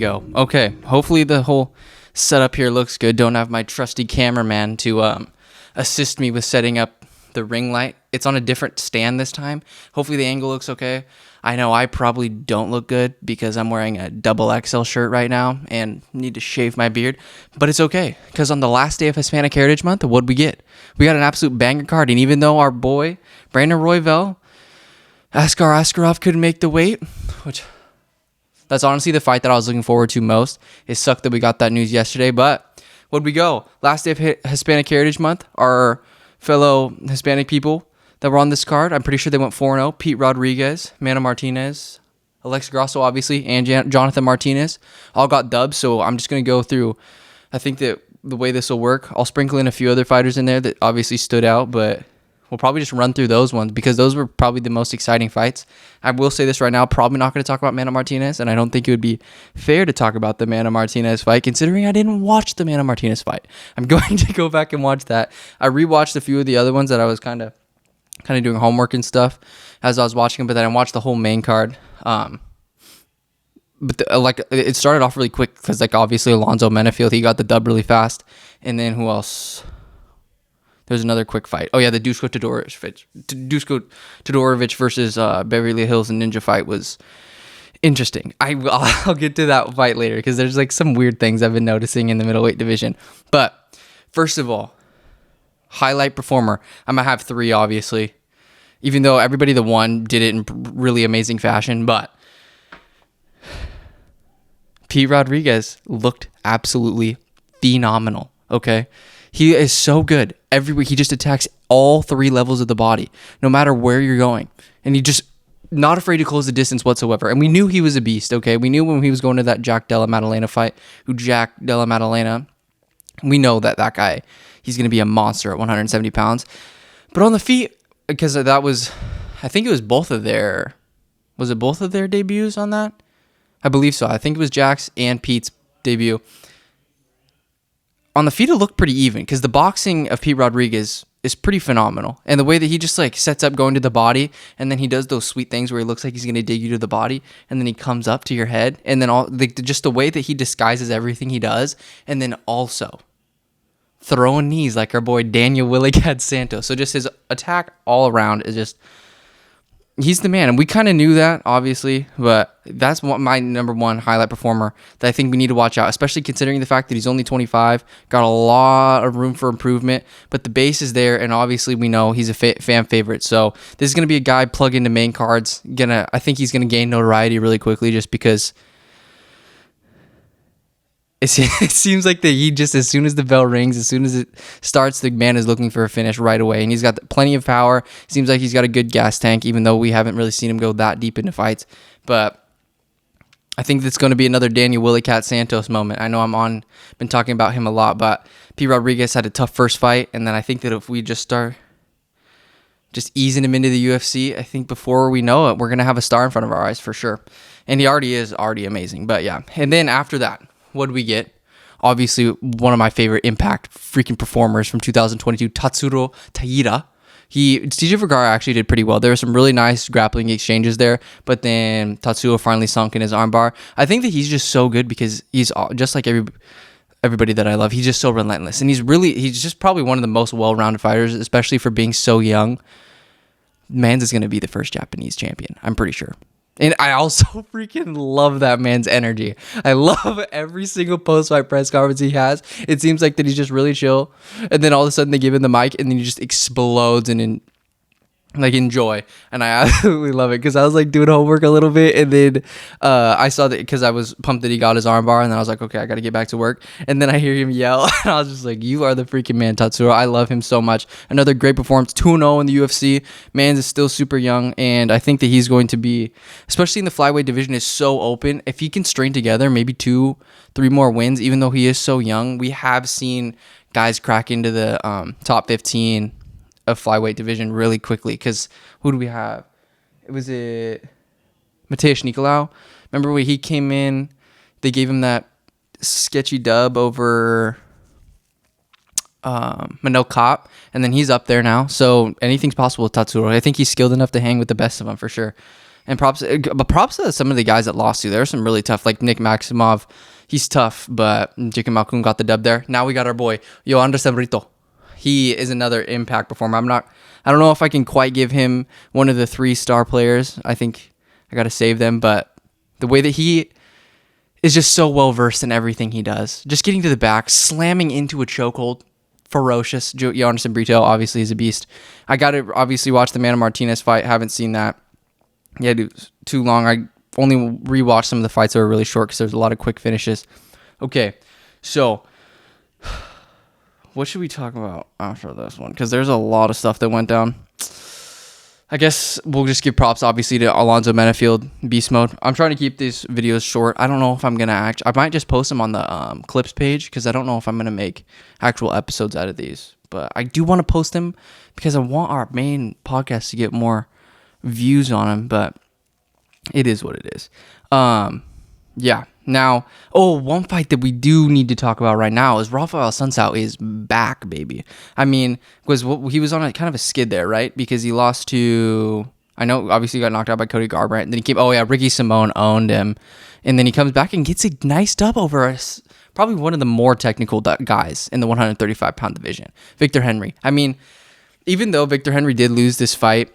go. Okay, hopefully the whole setup here looks good. Don't have my trusty cameraman to assist me with setting up the ring light. It's on a different stand this time. Hopefully the angle looks okay. I know I probably don't look good because I'm wearing a double XL shirt right now and need to shave my beard, but it's okay because on the last day of Hispanic Heritage Month, what'd we get? We got an absolute banger card, and even though our boy Brandon Royval, Askar Askarov couldn't make the weight, which that's honestly the fight that I was looking forward to most. It sucked that we got that news yesterday, but what'd we go? Last day of Hispanic Heritage Month, our fellow Hispanic people that were on this card, I'm pretty sure they went 4-0. Pete Rodriguez, Mana Martinez, Alex Grasso, obviously, and Jonathan Martinez all got dubs, so I'm just going to go through, I think that the way this will work, I'll sprinkle in a few other fighters in there that obviously stood out, but we'll probably just run through those ones because those were probably the most exciting fights. I will say this right now, probably not going to talk about Mana Martinez, and I don't think it would be fair to talk about the Mana Martinez fight considering I didn't watch the Mana Martinez fight. I'm going to go back and watch that. I rewatched a few of the other ones that I was kind of doing homework and stuff as I was watching them, but then I watched the whole main card. But it started off really quick because obviously Alonzo Menafield, he got the dub really fast, and then who else? There's another quick fight. Oh yeah, the Dusko Todorovic versus Beverly Hills Ninja fight was interesting. I'll get to that fight later because there's some weird things I've been noticing in the middleweight division. But first of all, highlight performer. I'm gonna have three, obviously, even though everybody that won did it in really amazing fashion. But Pete Rodriguez looked absolutely phenomenal. Okay, he is so good everywhere. He just attacks all three levels of the body, no matter where you're going, and he just not afraid to close the distance whatsoever. And we knew he was a beast. Okay, we knew when he was going to that Jack Della Maddalena fight, Jack Della Maddalena. We know that guy, he's going to be a monster at 170 pounds. But on the feet, because that was, I think it was both of their debuts on that? I believe so. I think it was Jack's and Pete's debut. On the feet, it looked pretty even because the boxing of Pete Rodriguez is pretty phenomenal. And the way that he just sets up going to the body, and then he does those sweet things where he looks like he's going to dig you to the body, and then he comes up to your head, and then just the way that he disguises everything he does, and then also throwing knees like our boy Daniel Willicat Santos. So just his attack all around is just, he's the man. And we kind of knew that, obviously, but that's my number one highlight performer that I think we need to watch out, especially considering the fact that he's only 25, got a lot of room for improvement, but the base is there, and obviously we know he's a fan favorite. So this is going to be a guy plug into main cards. I think he's going to gain notoriety really quickly just because it seems like that he just, as soon as the bell rings, as soon as it starts, the man is looking for a finish right away. And he's got plenty of power. Seems like he's got a good gas tank, even though we haven't really seen him go that deep into fights. But I think that's going to be another Daniel Willicat Santos moment. I know been talking about him a lot, but Pete Rodriguez had a tough first fight. And then I think that if we just start just easing him into the UFC, I think before we know it, we're going to have a star in front of our eyes for sure. And he already is amazing. But yeah. And then after that, what did we get? Obviously, one of my favorite Impact freaking performers from 2022, Tatsuro Taira. CJ Vergara actually did pretty well. There were some really nice grappling exchanges there, but then Tatsuro finally sunk in his armbar. I think that he's just so good because he's just like everybody that I love. He's just so relentless, and he's just probably one of the most well-rounded fighters, especially for being so young. Mans is going to be the first Japanese champion, I'm pretty sure. And I also freaking love that man's energy. I love every single post-fight press conference he has. It seems like that he's just really chill. And then all of a sudden they give him the mic and then he just explodes and enjoy. And I absolutely love it because I was doing homework a little bit, and then I saw that because I was pumped that he got his armbar, and then I was like, okay, I got to get back to work. And then I hear him yell, and I was just like, you are the freaking man, Tatsuro. I love him so much. Another great performance, 2-0 in the UFC. Mans is still super young, and I think that he's going to be, especially in the flyweight division, is so open. If he can string together maybe 2-3 more wins, even though he is so young, we have seen guys crack into the top 15 of flyweight division really quickly. Because who do we have? Mateus Nicolau. Remember when he came in, they gave him that sketchy dub over Manel Kape, and then he's up there now. So anything's possible with Tatsuro. I think he's skilled enough to hang with the best of them for sure. And props to some of the guys that lost to. There are some really tough, like Nick Maximov. He's tough, but Jikin Malkoun got the dub there. Now we got our boy Yoander Brito. He is another impact performer. I don't know if I can quite give him one of the 3-star players. I think I got to save them, but the way that he is just so well versed in everything he does, just getting to the back, slamming into a chokehold, ferocious. Yoander Brito obviously is a beast. I got to obviously watch the Mana Martinez fight. Haven't seen that. Yeah, it was too long. I only rewatched some of the fights that were really short because there's a lot of quick finishes. Okay, so what should we talk about after this one? Because there's a lot of stuff that went down. I guess we'll just give props, obviously, to Alonzo Menafield, Beast Mode. I'm trying to keep these videos short. I don't know if I'm going to I might just post them on the clips page because I don't know if I'm going to make actual episodes out of these. But I do want to post them because I want our main podcast to get more views on them, but it is what it is. Yeah. Now, one fight that we do need to talk about right now is Rafael Sunsao is back, baby. I mean, because he was on a kind of a skid there, right? Because he lost to, I know, obviously got knocked out by Cody Garbrandt. And then he came, Ricky Simone owned him. And then he comes back and gets a nice dub over us. Probably one of the more technical guys in the 135-pound division, Victor Henry. I mean, even though Victor Henry did lose this fight,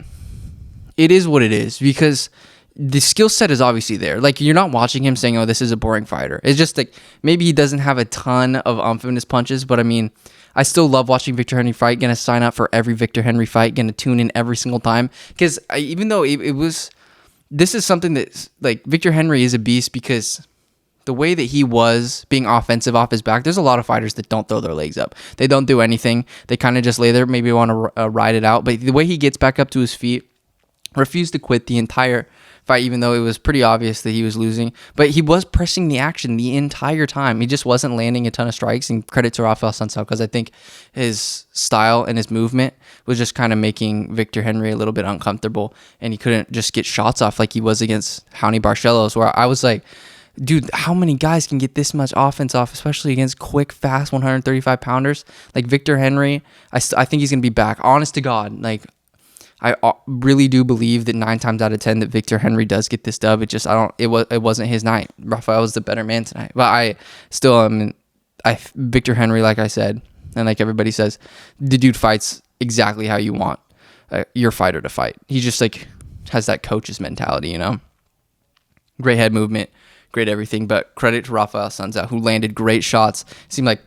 it is what it is because the skill set is obviously there. Like, you're not watching him saying, this is a boring fighter. It's just like, maybe he doesn't have a ton of umph in his punches, but I mean, I still love watching Victor Henry fight. Gonna sign up for every Victor Henry fight. Gonna tune in every single time. Because even though this is something that, like, Victor Henry is a beast because the way that he was being offensive off his back, there's a lot of fighters that don't throw their legs up. They don't do anything. They kind of just lay there, maybe want to ride it out. But the way he gets back up to his feet, refused to quit the entire fight, even though it was pretty obvious that he was losing. But he was pressing the action the entire time. He just wasn't landing a ton of strikes. And credit to Rafael Sunsao because I think his style and his movement was just kind of making Victor Henry a little bit uncomfortable. And he couldn't just get shots off like he was against Raoni Barcelos, where I was like, dude, how many guys can get this much offense off, especially against quick, fast 135-pounders? Like Victor Henry, I think he's going to be back. Honest to God, like, I really do believe that 9 times out of 10 that Victor Henry does get this dub. It wasn't his night. Rafael was the better man tonight. But I still Victor Henry, like I said, and like everybody says, the dude fights exactly how you want your fighter to fight. He just like has that coach's mentality, you know? Great head movement, great everything. But credit to Rafael Sunsao, who landed great shots. It seemed like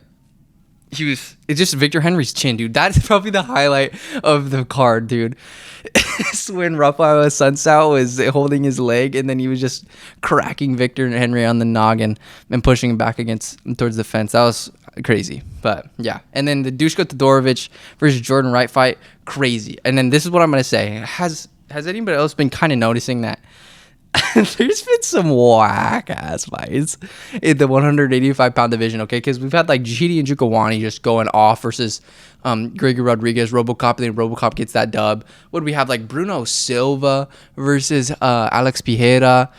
it's just Victor Henry's chin, dude. That's probably the highlight of the card, dude. It's when Rafael Sunsao was holding his leg and then he was just cracking Victor Henry on the noggin and pushing him back towards the fence. That was crazy. But yeah. And then the Dushko Todorovic versus Jordan Wright fight, crazy. And then this is what I'm gonna say. Has anybody else been kind of noticing that there's been some whack ass fights in the 185-pound division, okay? Because we've had like Chidi and Jukawani just going off versus Gregory Rodriguez, Robocop, and then Robocop gets that dub. What do we have? Like Bruno Silva versus Alex Piera.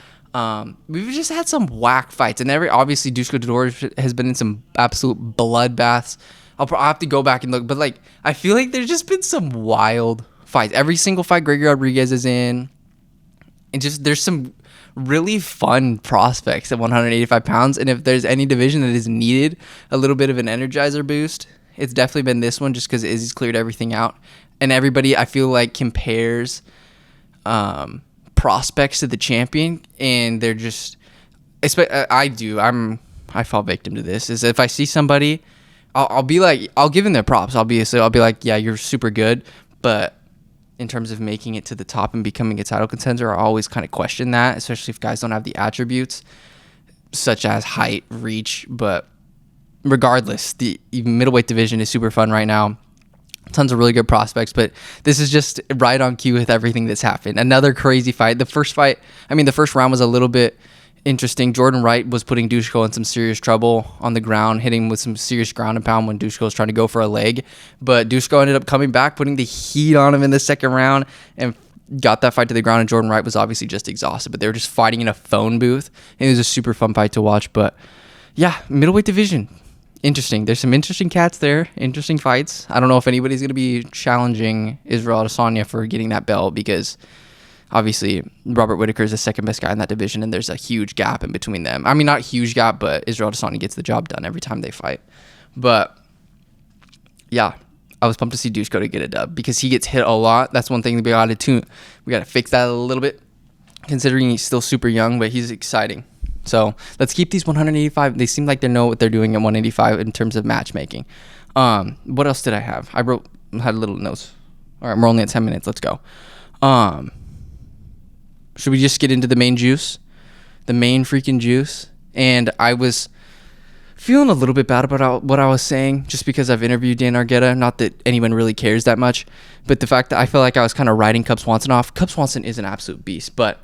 We've just had some whack fights, and obviously Dushko Todorovic has been in some absolute bloodbaths. I'll have to go back and look, but like I feel like there's just been some wild fights. Every single fight Gregory Rodriguez is in. And just there's some really fun prospects at 185 pounds. And if there's any division that is needed a little bit of an energizer boost, it's definitely been this one just because Izzy's cleared everything out. And everybody, I feel like, compares prospects to the champion. And they're just, I fall victim to this, is if I see somebody, I'll be like, I'll give them their props. I'll be like, yeah, you're super good. But in terms of making it to the top and becoming a title contender, I always kind of question that, especially if guys don't have the attributes such as height, reach. But regardless, the middleweight division is super fun right now. Tons of really good prospects, but this is just right on cue with everything that's happened. Another crazy fight. The first round was a little bit interesting. Jordan Wright was putting Dushko in some serious trouble on the ground, hitting him with some serious ground and pound when Dushko was trying to go for a leg. But Dushko ended up coming back, putting the heat on him in the second round, and got that fight to the ground. And Jordan Wright was obviously just exhausted, but they were just fighting in a phone booth. And it was a super fun fight to watch. But yeah, middleweight division. Interesting. There's some interesting cats there. Interesting fights. I don't know if anybody's going to be challenging Israel Adesanya for getting that belt because obviously Robert Whittaker is the second best guy in that division, and there's a huge gap in between them. I mean, not huge gap, but Israel Adesanya gets the job done every time they fight. But yeah, I was pumped to see Dushko get a dub because he gets hit a lot. That's one thing that we gotta fix that a little bit, considering he's still super young, but he's exciting. So let's keep these 185. They seem like they know what they're doing at 185 in terms of matchmaking. What else did I have? Had little notes. All right, we're only at 10 minutes. Let's go. Should we just get into the main juice? The main freaking juice. And I was feeling a little bit bad about what I was saying, just because I've interviewed Dan Argueta. Not that anyone really cares that much, but the fact that I feel like I was kind of writing Cub Swanson off. Cub Swanson is an absolute beast, but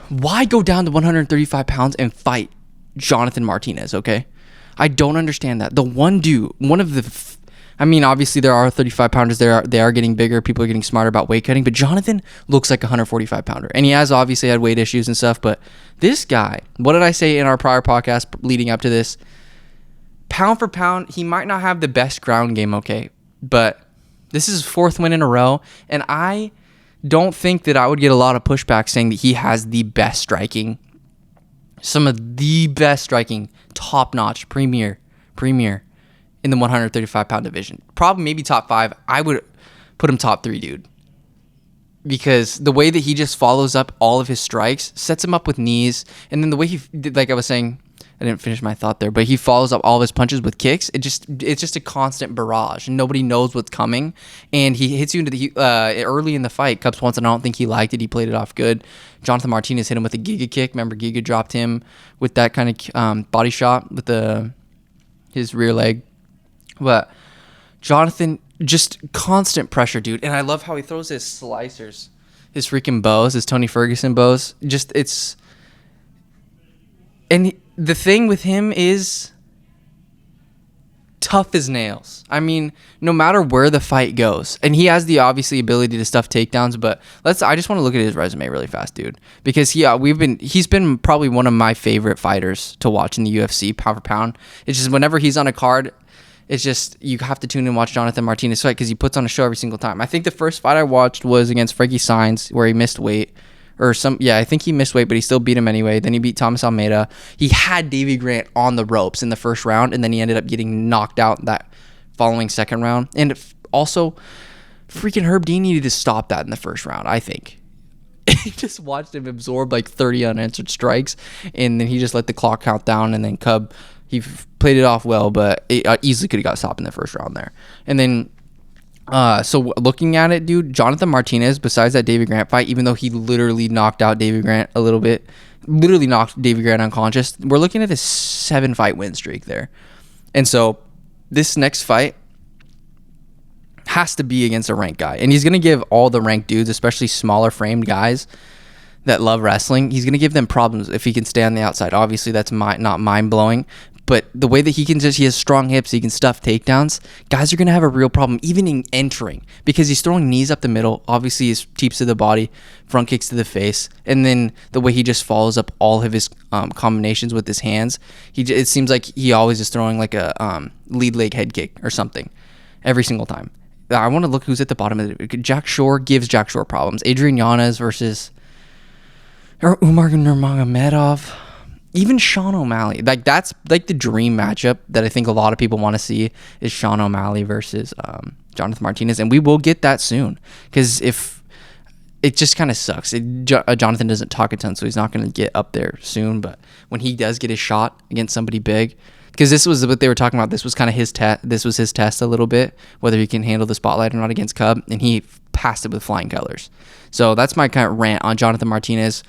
why go down to 135 pounds and fight Jonathan Martinez, okay? I don't understand that. The one dude, obviously there are 35-pounders. They are getting bigger. People are getting smarter about weight cutting, but Jonathan looks like a 145-pounder. And he has obviously had weight issues and stuff, but this guy, what did I say in our prior podcast leading up to this? Pound for pound, he might not have the best ground game, okay? But this is his 4th win in a row, and I don't think that I would get a lot of pushback saying that he has the best striking, some of the best striking, top-notch, premier in the 135-pound division. Probably maybe top 5. I would put him top 3, dude. Because the way that he just follows up all of his strikes, sets him up with knees, and then the way he did, like I was saying, I didn't finish my thought there, but he follows up all of his punches with kicks. It's just a constant barrage, and nobody knows what's coming. And he hits you into the early in the fight. Cub Swanson, I don't think he liked it. He played it off good. Jonathan Martinez hit him with a Giga kick. Remember, Giga dropped him with that kind of body shot with his rear leg. But Jonathan, just constant pressure, dude. And I love how he throws his slicers, his freaking bows, his Tony Ferguson bows. The thing with him is tough as nails. I mean, no matter where the fight goes, and he has the obviously ability to stuff takedowns, but I just want to look at his resume really fast, dude, because he's been probably one of my favorite fighters to watch in the UFC, pound for pound. It's just whenever he's on a card, it's just you have to tune in and watch Jonathan Martinez fight because he puts on a show every single time. I think the first fight I watched was against Frankie Saenz, where he missed weight. I think he missed weight, but he still beat him anyway. Then he beat Thomas Almeida. He had Davey Grant on the ropes in the first round, and then he ended up getting knocked out that following second round. And also, freaking Herb Dean needed to stop that in the first round, I think. He just watched him absorb like 30 unanswered strikes, and then he just let the clock count down, and then Cub, he played it off well, but it easily could have got stopped in the first round there. And then so looking at it, dude, Jonathan Martinez, besides that Davey Grant fight, even though he literally knocked out Davey Grant a little bit, literally knocked Davey Grant unconscious, we're looking at a 7-fight win streak there. And so this next fight has to be against a ranked guy. And he's going to give all the ranked dudes, especially smaller framed guys that love wrestling, he's going to give them problems if he can stay on the outside. Obviously, that's not mind-blowing. But the way that he has strong hips, he can stuff takedowns, guys are going to have a real problem even in entering because he's throwing knees up the middle, obviously his teeps to the body, front kicks to the face, and then the way he just follows up all of his combinations with his hands, it seems like he always is throwing like a lead leg head kick or something every single time. I want to look who's at the bottom of it. Jack Shore gives Jack Shore problems. Adrian Yanez versus Umar Nurmagomedov. Even Sean O'Malley, like that's like the dream matchup that I think a lot of people want to see is Sean O'Malley versus Jonathan Martinez, and we will get that soon because if it just kind of sucks, Jonathan doesn't talk a ton, so he's not going to get up there soon. But when he does get his shot against somebody big, because this was what they were talking about, this was kind of his test. This was his test a little bit, whether he can handle the spotlight or not against Cub, and he passed it with flying colors. So that's my kind of rant on Jonathan Martinez.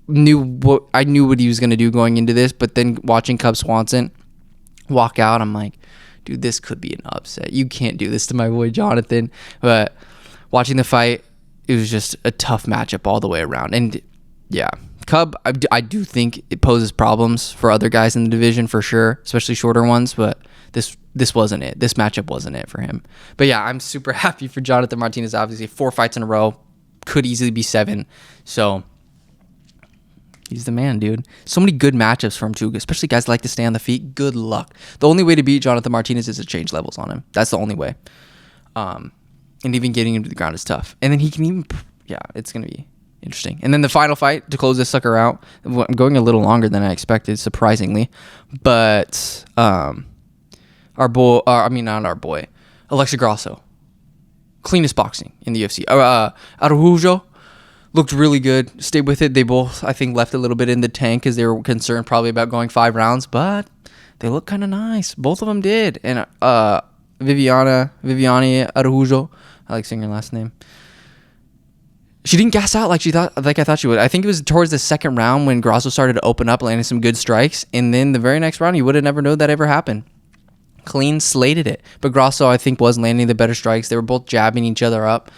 I knew what he was going to do going into this, but then watching Cub Swanson walk out, I'm like, dude, this could be an upset. You can't do this to my boy Jonathan. But watching the fight, it was just a tough matchup all the way around. And yeah, Cub, I do think it poses problems for other guys in the division for sure, especially shorter ones, but this wasn't it. This matchup wasn't it for him. But yeah, I'm super happy for Jonathan Martinez. Obviously 4 fights in a row, could easily be 7. So he's the man, dude. So many good matchups for him, too, especially guys that like to stay on the feet. Good luck. The only way to beat Jonathan Martinez is to change levels on him. That's the only way. And even getting him to the ground is tough. And then he can even yeah, it's going to be interesting. And then the final fight to close this sucker out. I'm going a little longer than I expected, surprisingly. But not our boy, Alexa Grasso. Cleanest boxing in the UFC. Araujo looked really good. Stayed with it. They both, I think, left a little bit in the tank because they were concerned probably about going 5 rounds. But they look kind of nice. Both of them did. And Viviane Araujo, I like saying her last name. She didn't gas out like I thought she would. I think it was towards the second round when Grasso started to open up, landing some good strikes, and then the very next round, you would have never known that ever happened. Clean slated it, but Grasso, I think, was landing the better strikes. They were both jabbing each other up.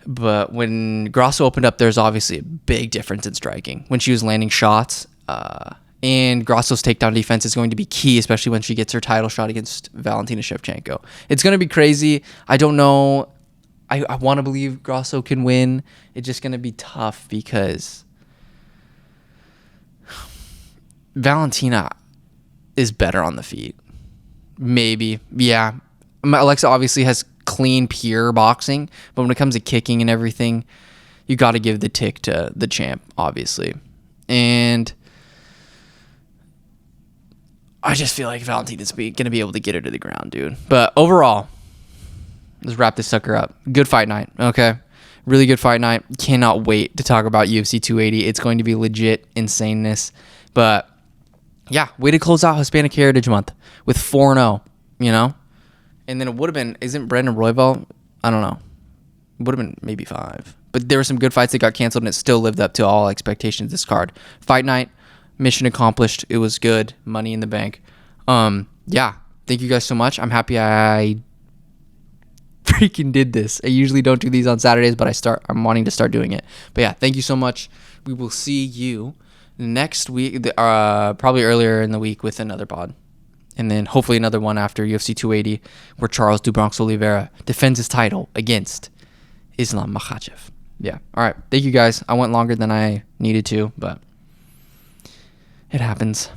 But when Grasso opened up, there's obviously a big difference in striking when she was landing shots. And Grasso's takedown defense is going to be key, especially when she gets her title shot against Valentina Shevchenko. It's going to be crazy. I don't know. I want to believe Grasso can win. It's just going to be tough because Valentina is better on the feet. Maybe. Yeah. Alexa obviously has clean, pure boxing, but when it comes to kicking and everything, you got to give the tick to the champ, obviously. And I just feel like Valentina's going to be able to get her to the ground, dude. But overall, let's wrap this sucker up. Good fight night, okay? Really good fight night. Cannot wait to talk about UFC 280. It's going to be legit insaneness. But, yeah, way to close out Hispanic Heritage Month with 4-0, you know? And then it would have been, isn't Brandon Royval? I don't know. It would have been maybe 5. But there were some good fights that got canceled, and it still lived up to all expectations this card. Fight night, mission accomplished. It was good. Money in the bank. Yeah, thank you guys so much. I'm happy I freaking did this. I usually don't do these on Saturdays, but I'm wanting to start doing it. But yeah, thank you so much. We will see you next week, probably earlier in the week with another pod. And then hopefully another one after UFC 280 where Charles do Bronx Oliveira defends his title against Islam Makhachev. Yeah. All right. Thank you guys. I went longer than I needed to, but it happens.